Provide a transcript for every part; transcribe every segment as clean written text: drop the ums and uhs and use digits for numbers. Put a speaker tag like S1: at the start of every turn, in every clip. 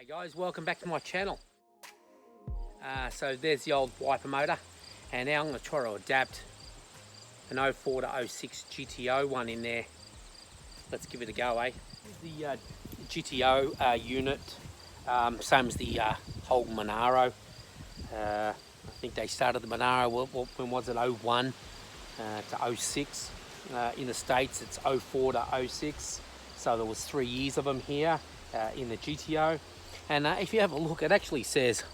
S1: Hey guys, welcome back to my channel. So there's the old wiper motor, and now I'm going to try to adapt an 04 to 06 GTO one in there. Let's give it a go, eh? The GTO unit, same as the Holden Monaro. I think they started the Monaro, when was it, 01 to 06. In the States it's 04 to 06, so there was 3 years of them here in the GTO. And if you have a look, it actually says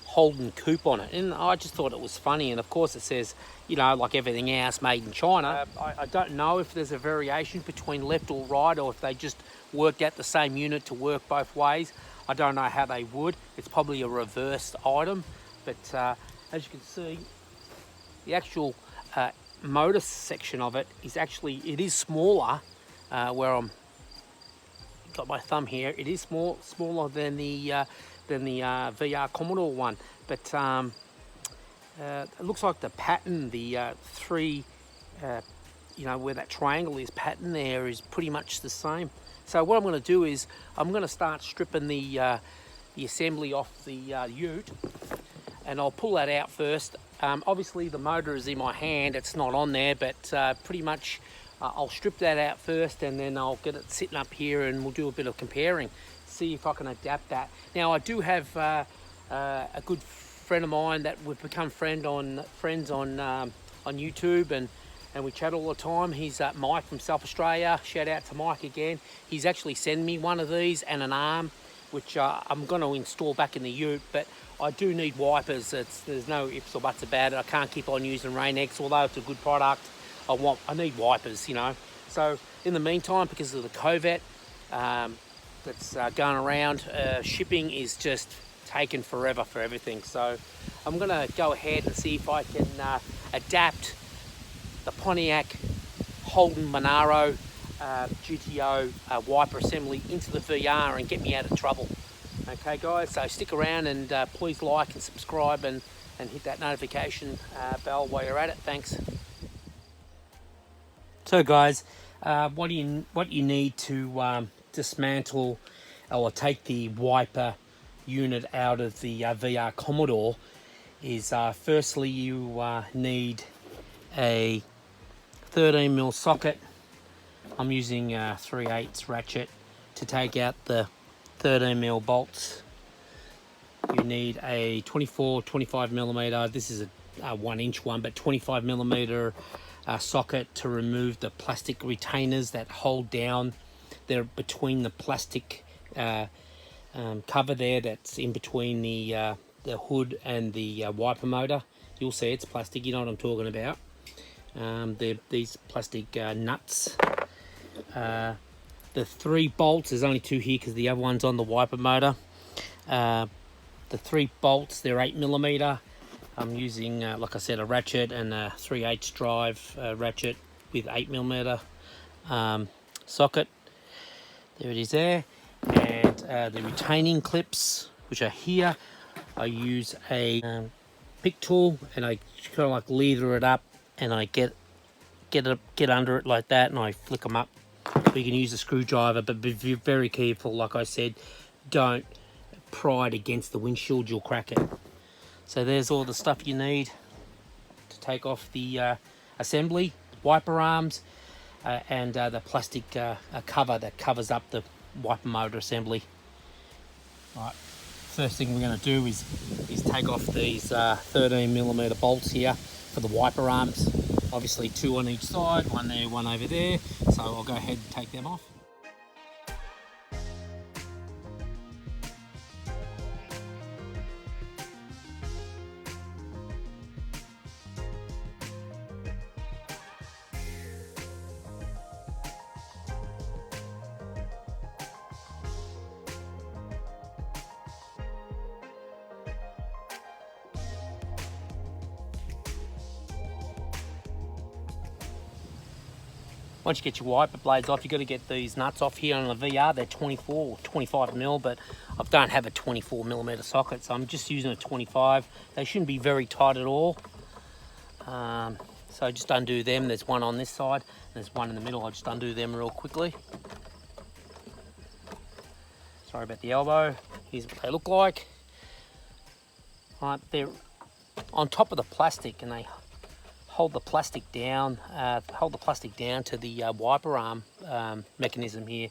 S1: Holden Coupe on it, and I just thought it was funny. And of course it says, you know, like everything else, made in China. I don't know if there's a variation between left or right, or if they just worked out the same unit to work both ways. I don't know how they would. It's probably a reversed item, but as you can see, the actual motor section of it is actually, it is smaller. Where I'm got my thumb here, it is smaller than the VR Commodore one, but it looks like the pattern, the three, you know, where that triangle is pattern there, is pretty much the same. So what I'm going to do is I'm going to start stripping the assembly off the ute, and I'll pull that out first. Obviously the motor is in my hand, it's not on there, but pretty much I'll strip that out first, and then I'll get it sitting up here, and we'll do a bit of comparing, see if I can adapt that. Now I do have a good friend of mine that we've become friends on YouTube, and we chat all the time. He's Mike from South Australia. Shout out to Mike again. He's actually sent me one of these and an arm, which I'm going to install back in the ute, but I do need wipers. There's no ifs or buts about it. I can't keep on using Rain-X, although it's a good product. I need wipers, you know. So in the meantime, because of the COVID that's going around, shipping is just taking forever for everything. So I'm going to go ahead and see if I can adapt the Pontiac Holden Monaro GTO wiper assembly into the VR and get me out of trouble. Okay guys, so stick around, and please like and subscribe, and hit that notification bell while you're at it. Thanks. So guys, what you need to dismantle or take the wiper unit out of the VR Commodore is firstly you need a 13mm socket. I'm using a 3/8 ratchet to take out the 13mm bolts. You need a 25mm, this is a 1-inch one, but 25mm socket to remove the plastic retainers that hold down. They're between the plastic cover there that's in between the hood and the wiper motor. You'll see it's plastic, you know what I'm talking about. They're these plastic nuts. The 3 bolts, there's only 2 here because the other one's on the wiper motor. The 3 bolts, they're 8mm. I'm using, like I said, a ratchet and a 3/8 drive ratchet with 8mm socket. There it is there. And the retaining clips, which are here, I use a pick tool, and I kind of like leather it up, and I get under it like that, and I flick them up. You can use a screwdriver, but be very careful. Like I said, don't pry it against the windshield, you'll crack it. So there's all the stuff you need to take off the assembly, wiper arms, and the plastic cover that covers up the wiper motor assembly. Right, first thing we're going to do is take off these 13mm bolts here for the wiper arms. Obviously 2 on each side, one there, one over there. So I'll go ahead and take them off. Once you get your wiper blades off, you've got to get these nuts off here on the VR. They're 24 or 25mm, but I don't have a 24mm socket, so I'm just using a 25. They shouldn't be very tight at all. So just undo them. There's one on this side, and there's one in the middle. I'll just undo them real quickly. Sorry about the elbow. Here's what they look like. Right, they're on top of the plastic, and they hold the plastic down. To the wiper arm mechanism here.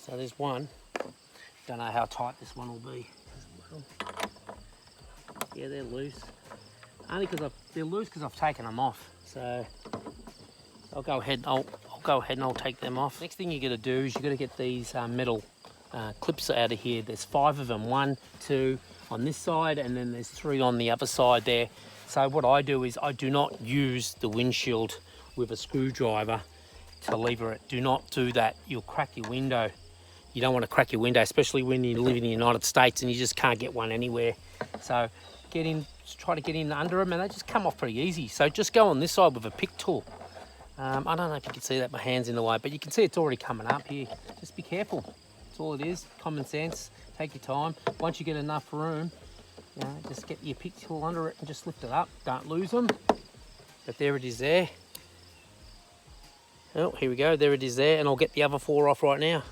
S1: So there's one. Don't know how tight this one will be. Yeah, they're loose. Only because they're loose because I've taken them off. So I'll go ahead and I'll take them off. Next thing you got to do is you got to get these metal clips out of here. There's 5 of them. 1, 2 on this side, and then there's 3 on the other side there. So what I do is I do not use the windshield with a screwdriver to lever it. Do not do that. You'll crack your window. You don't want to crack your window, especially when you live in the United States and you just can't get one anywhere. So try to get in under them, and they just come off pretty easy. So just go on this side with a pick tool. I don't know if you can see that, my hand's in the way, but you can see it's already coming up here. Just be careful. That's all it is. Common sense. Take your time. Once you get enough room, just get your pick tool under it and just lift it up. Don't lose them. But there it is there. Oh, here we go. There it is there, and I'll get the other 4 off right now.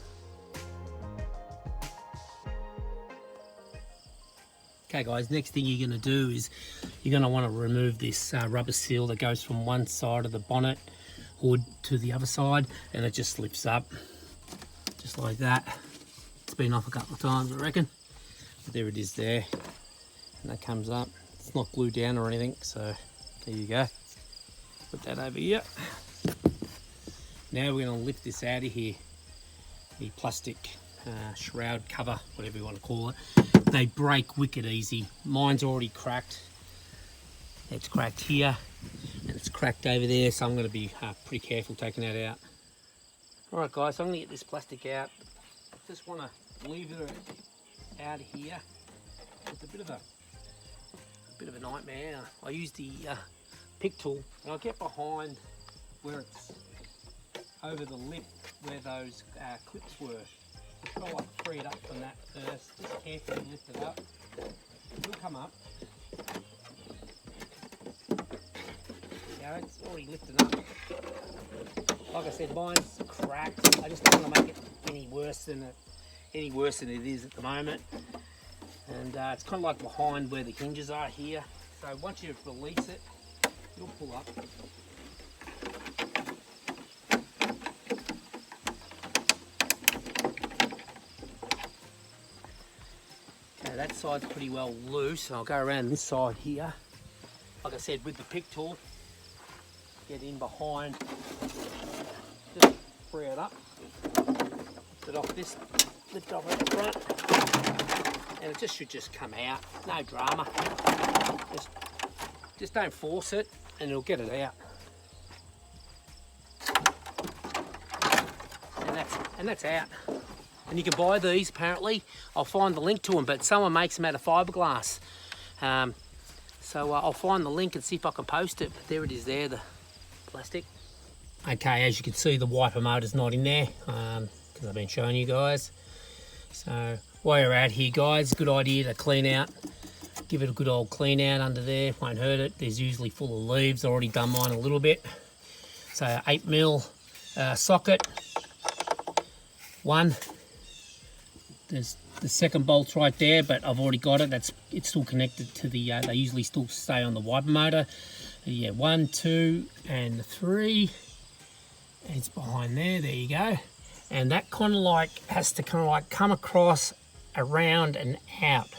S1: Okay guys, next thing you're going to do is you're going to want to remove this rubber seal that goes from one side of the bonnet hood to the other side, and it just lifts up just like that. It's been off a couple of times, I reckon. But there it is there, and that comes up. It's not glued down or anything, so there you go. Put that over here. Now we're going to lift this out of here, the plastic shroud cover, whatever you want to call it. They break wicked easy. Mine's already cracked. It's cracked here, and it's cracked over there, so I'm going to be pretty careful taking that out. Alright guys, so I'm going to get this plastic out. Just want to lever it out of here. It's a bit of a nightmare. I use the pick tool, and I'll get behind where it's over the lip where those clips were. Just try to free it up from that first. Just carefully lift it up. It'll come up. Yeah, it's already lifted up. Like I said, mine's cracked. I just don't want to make it any worse than it is at the moment. And it's kind of like behind where the hinges are here. So once you release it, it'll pull up. That side's pretty well loose, and I'll go around this side here. Like I said, with the pick tool, get in behind, just free it up, lift it off this, lift it off at the front, and it just should just come out. No drama. Just don't force it, and it'll get it out. And that's out. And you can buy these, apparently. I'll find the link to them, but someone makes them out of fiberglass. So I'll find the link and see if I can post it. But there it is there, the plastic. Okay, as you can see, the wiper motor's not in there, because I've been showing you guys. So while you're out here, guys, good idea to clean out. Give it a good old clean out under there, won't hurt it. There's usually full of leaves. I've already done mine a little bit. So 8mm socket, one. There's the second bolt's right there, but I've already got it. It's still connected to the, they usually still stay on the wiper motor. Yeah, 1, 2, and 3. It's behind there, there you go. And that kind of like has to kind of like come across, around and out.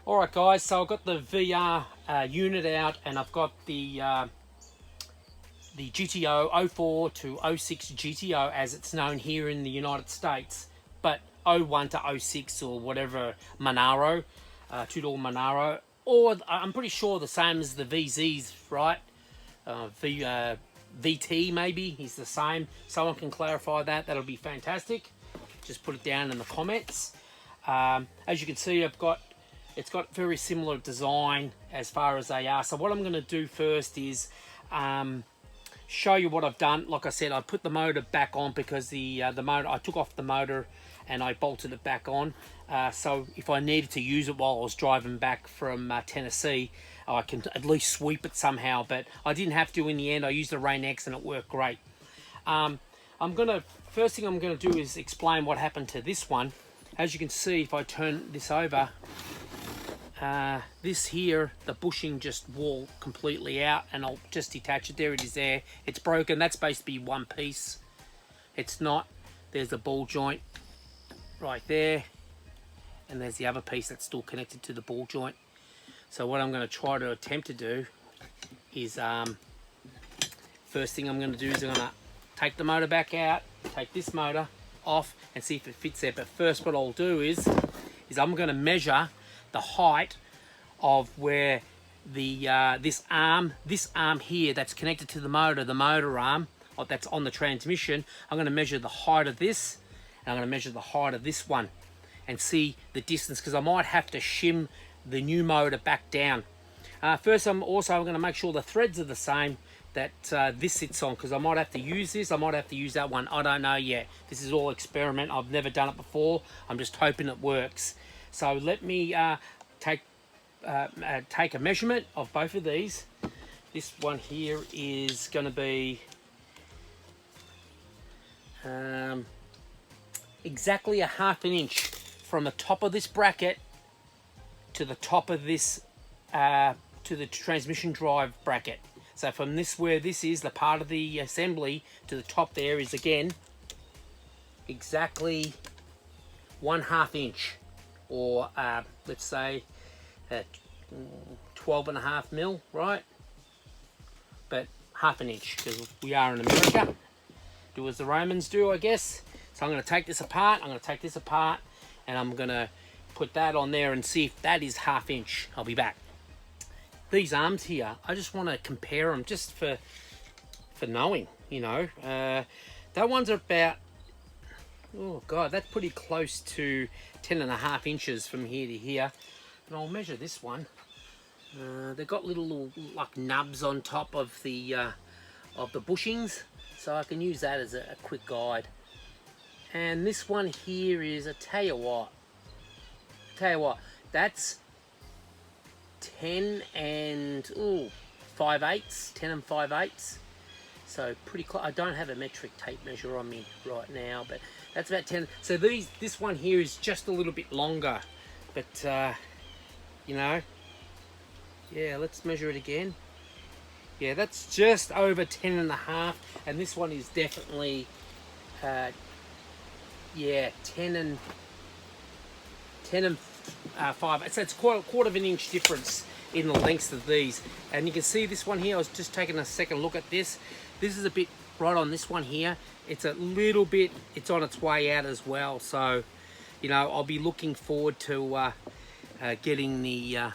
S1: Alright guys, so I've got the VR unit out, and I've got the GTO 04 to 06 GTO as it's known here in the United States, but 01 to 06 or whatever Monaro, two-door Monaro, or I'm pretty sure the same as the VZs, right? VT maybe is the same. Someone can clarify that, that'll be fantastic. Just put it down in the comments. As you can see, it's got very similar design as far as they are. So what I'm going to do first is show you what I've done. Like I said, I put the motor back on because the motor, I took off the motor and I bolted it back on. So if I needed to use it while I was driving back from Tennessee, I can at least sweep it somehow. But I didn't have to in the end. I used the Rain X and it worked great. First thing I'm gonna do is explain what happened to this one. As you can see, if I turn this over, this here, the bushing just wore completely out, and I'll just detach it. There it is there. It's broken. That's supposed to be one piece. It's not. There's the ball joint right there, and there's the other piece that's still connected to the ball joint. So what I'm going to try to attempt to do is, first thing I'm going to do is I'm going to take the motor back out, take this motor off, and see if it fits there. But first what I'll do is I'm going to measure the height of where the this arm here that's connected to the motor arm that's on the transmission. I'm going to measure the height of this, and I'm going to measure the height of this one, and see the distance, because I might have to shim the new motor back down. First, I'm going to make sure the threads are the same that this sits on, because I might have to use this, I might have to use that one. I don't know yet. This is all experiment. I've never done it before. I'm just hoping it works. So let me take a measurement of both of these. This one here is going to be exactly 1/2 inch from the top of this bracket to the top of this to the transmission drive bracket. So from this, where this is the part of the assembly, to the top there is again exactly 1/2 inch, or let's say 12.5 mil, right? But 1/2 inch, because we are in America. Do as the Romans do, I guess. So I'm going to take this apart. I'm going to take this apart, and I'm going to put that on there and see if that is 1/2 inch. I'll be back. These arms here, I just want to compare them just for knowing, you know. That one's about, oh god, that's pretty close to 10.5 inches from here to here. And I'll measure this one. They've got little like nubs on top of the bushings, so I can use that as a quick guide. And this one here is, I tell you what, that's 10 and 5/8, 10 and 5/8. So pretty close. I don't have a metric tape measure on me right now, but that's about 10. So this one here is just a little bit longer, but you know, yeah, let's measure it again. Yeah, that's just over 10.5, and this one is definitely yeah, 10 and 5. So it's quite a 1/4 inch difference in the lengths of these. And you can see this one here, I was just taking a second look at this. This is a bit right on this one here. It's a little bit, it's on its way out as well. So, you know, I'll be looking forward to getting the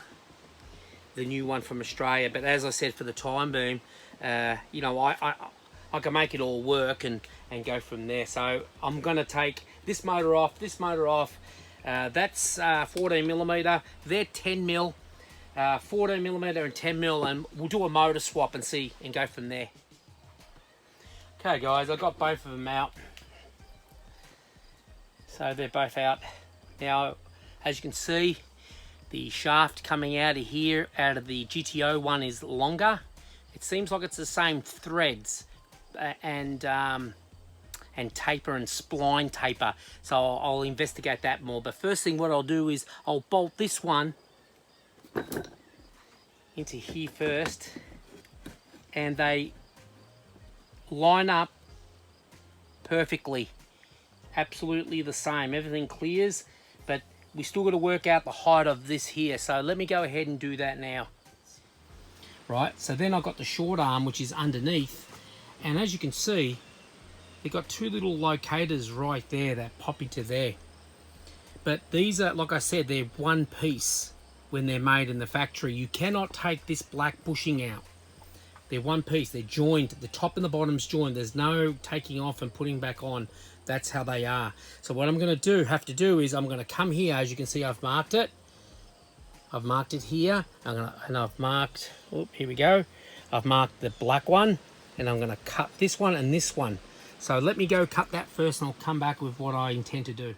S1: new one from Australia. But as I said, for the time being, you know, I can make it all work and go from there. So I'm going to take this motor off, that's 14 millimeter, they're 10 mil, 14 millimeter and 10 mil, and we'll do a motor swap and see and go from there. Okay guys, I got both of them out. So they're both out. Now, as you can see, the shaft coming out of here, out of the GTO one, is longer. It seems like it's the same threads and taper and spline taper. So I'll investigate that more. But first thing, what I'll do is I'll bolt this one into here first, and they line up perfectly, absolutely the same. Everything clears, but we still got to work out the height of this here. So let me go ahead and do that now. Right, so then I've got the short arm, which is underneath, and as you can see, they've got two little locators right there that pop into there. But these are, like I said, they're one piece when they're made in the factory. You cannot take this black bushing out. They're one piece, they're joined, the top and the bottom's joined. There's no taking off and putting back on. That's how they are. So what I'm going to have to do is I'm going to come here. As you can see, I've marked it. I've marked it here. I've marked, oh, here we go. I've marked the black one, and I'm going to cut this one and this one. So let me go cut that first, and I'll come back with what I intend to do.